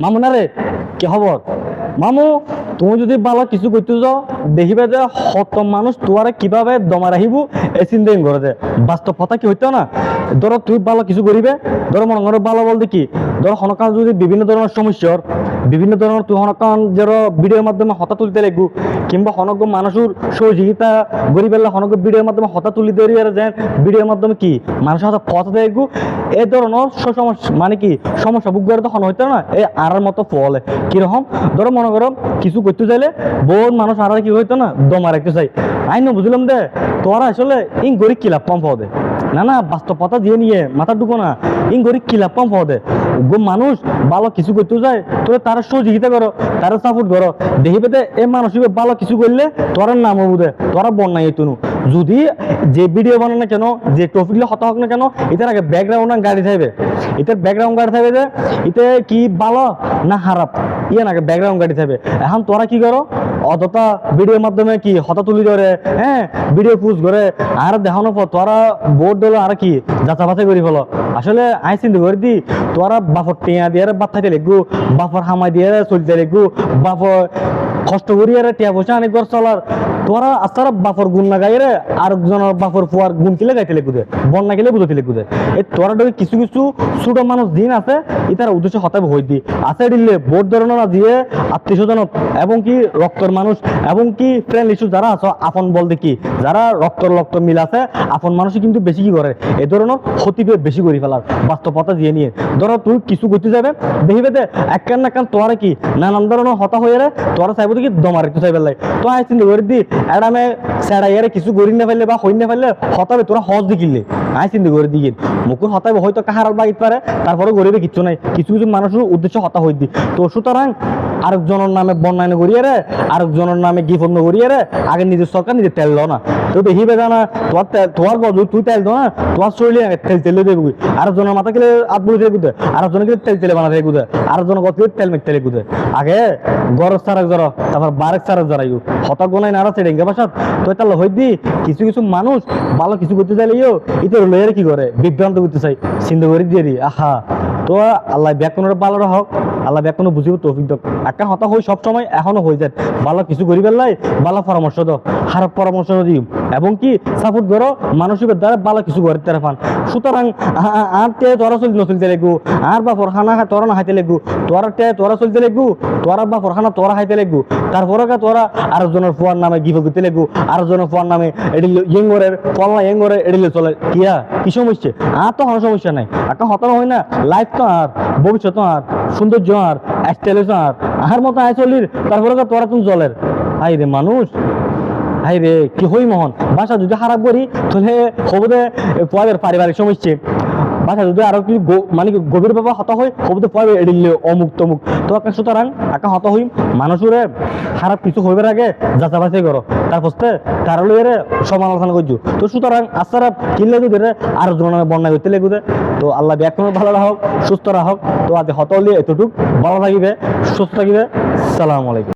মামু না রে, কি খবর? মামু, তুমি যদি ভালো কিছু করতে যাও দেখিবে যে হত মানুষ তোমারে কিভাবে দমা রাখিব এই চিন্তা করে যে বাস্তব কথা কি হইতো না। ধরো তুই ভালো কিছু করিবে, ধরো মনে করো ভালো বলতে কি, ধরো হনকান যদি বিভিন্ন ধরনের সমস্যার বিভিন্ন ধরনের তুই হনকান ধরো ভিডিওর মাধ্যমে হতা তুলতে লাগবো, কিংবা হনজ্ঞ মানুষের সহযোগিতা গরিব এলে হনজ্ঞ ভিডিওর মাধ্যমে হতা তুলি দেরি যেন ভিডিওর মাধ্যমে কি মানুষের হাতে পথা দেখবো, এই ধরনের সমস্যা মানে কি সমস্যা বুক করে তখন হইতো না এই আর মতো ফলে কিরকম। ধরো মনে করো কিছু করতে চাইলে বহুত মানুষ আর কি হইতো না দমা রাখতে চাই। আই না বুঝলাম দে তোরা আসলে ইং গরিব কিলাপ কম পাও দে না না বাস্তব কথা দিয়ে নিয়ে মাথা ঢুকো না, ইং গরিব কিলাপ কম পাও দে। মানুষ ভালো কিছু করতে যায় তোরা তারা সহযোগিতা করো, তারা সাপোর্ট করো, দেখিবে দে এই মানুষ ভালো কিছু করলে তোর নাম হবো দে তোরা বন্যাই তুনু। যদি যে ভিডিও বানানো না কেন, যে টপিকলে হতা হোক না কেন, এটার আগে ব্যাকগ্রাউন্ড গাড়ি থাকবে, এটার ব্যাকগ্রাউন্ড গাড়ি থাকবে যে এতে কি ভালো না খারাপ ইয়ে না ব্যাকগ্রাউন্ড গাড়ি থাকবে। এখন তোরা কি করো অতটা ভিডিওর মাধ্যমে কি হতা তুলি ধরে, হ্যাঁ ভিডিও পোস্ট করে আর দেখানোর পর তোরা বোর্ড দিল আর কি যাচা বাছাই করি ফেলো। আসলে আই চিন্তা করে দি তোরা বাপর টিয়া দিয়ে বাপ খাইতে লাগবো, বাপর হামাই দিয়ে চলতে লাগবো, বাপর কষ্ট করি আর টিয়া পয়সা অনেক ঘর চলার, তোরা আস্তারা বাপর গুণ না গাইরে আরেকজনের বাপর ফুয়ার গুণ কিলে গাইতে লেগুদে বন্যা কিলে বুঝতে লেগুদে। এই তোরা কিছু কিছু ছোট মানুষ দিন আছে ইতার উদ্দেশ্য হতাবে হই দি আছে দিলে ভোট ধরনা দিয়ে আত্মীয় স্বজন এবং কি রক্তর মানুষ এবং কি ফ্রেন্ড ইস্যু যারা আছে আপন বলতে কি যারা রক্ত মিল আছে আপন মানুষই কিন্তু বেশি কি করে এই ধরনের ক্ষতি বেশি করে ফেলার বাস্তবতা দিয়ে নিয়ে। ধরো তুই কিছু করতে যাবে দেখিবে দে এক কান না কান তোরা কি নানান ধরনের হতা হয়ে তোরা চাইব কি দমার একটু চাইবে লাই তো আই চিন্তা করে দি এরামে সেরা ইয়ারে কিছু করি না ফেললে বা হই না ফেললে হতাবে তোরা হজ দেখিলে আই চিন্তা করে দিই মুকুর হতাবে হয়তো কাহার বাগিত পারে তারপরে গরিবে কিচ্ছু নাই, কিছু কিছু মানুষের উদ্দেশ্য হতা হই দি। তো সুতরাং আরেকজনের নামে বন্যায়ন করিয়ে রে আরেকজনের নামে গিফন্য করিয়ে রে আগে নিজের সরকার নিজে তেল দাও না তো দেখিবে জানা তোমার বদল তুই তেল দাও না তোমার শরীরে তেল তেলে দেবে আরেকজনের মাথা গেলে আত বলে দিয়ে গুদে আরেকজনে গেলে তেল তেলে বানা দিয়ে গুদে আরেকজনের কত তেল মেঘ তেলে গুদে আগে গরজ সারেক জড় তারপর বারেক সারেক জড়াই হতা গোনাই নাড়া সেটা ইঙ্গে বাসাত তো তাহলে হই দি কিছু কিছু মানুষ ভালো কিছু করতে চাইলেও এটা লয়ের কি করে বিভ্রান্ত করতে চাই চিন্তা করে দিয়ে দি আহা। তো আল্লাহ ব্যাকরণের ভালো হোক, আল্লাহ ব্যাকরণ বুঝিব তৌফিক দাও। একটা হতা হই সব সময় এখনো হয়ে যায় ভালো কিছু করি পেলাই ভালো পরামর্শ দাও খারাপ পরামর্শ দিও এবং কি সাপোর্ট করো মানসিকের দ্বারা ভালো কিছু করে তারা পান। সুতরাং আর তে তোরা চলতে লাগবো আর বা ফরখানা তোরা না খাইতে লাগবো তোরা তে তোরা চলতে লাগবো তোরা বা ফরখানা তোরা খাইতে লাগবো তারপরে তোরা আরেকজনের ফোয়ার নামে গিফট করতে লাগবো আরেকজনের ফোয়ার নামে এটি ইয়ঙ্গরের পল্লা ইয়ঙ্গরের এডিলে চলে কিয়া কি সমস্যা আর তো কোনো সমস্যা নাই একটা হতানো হয় না লাইফ তো আর ভবিষ্যৎ আর সৌন্দর্য আর স্টাইল আর মতো আয় চলির তারপরে তোরা তুমি জলের হাই রে মানুষ হাই রে কি হই মহন বাসা যদি খারাপ করি তাহলে হবদে পয়ের পারিবারিক সমস্যা বাসা যদি আরো কি মানে গভীর ভাবে হতা হয় হবদে পয়ে এডিলে অমুক তমুক তো একটা সুতরাং একটা হতা হই মানুষের খারাপ কিছু হইবার আগে যাচা বাছাই করো তারপর তার লইরে সমালোচনা করছো। তো সুতরাং আস্তারা কিনলে যদি আরো জনের বন্যা করতে লেগুদে। তো আল্লাহ ব্যাকরণ ভালো রাখক সুস্থ রাখক। তো আজ হত হলে এতটুক ভালো থাকিবে সুস্থ থাকিবে। সালাম আলাইকুম।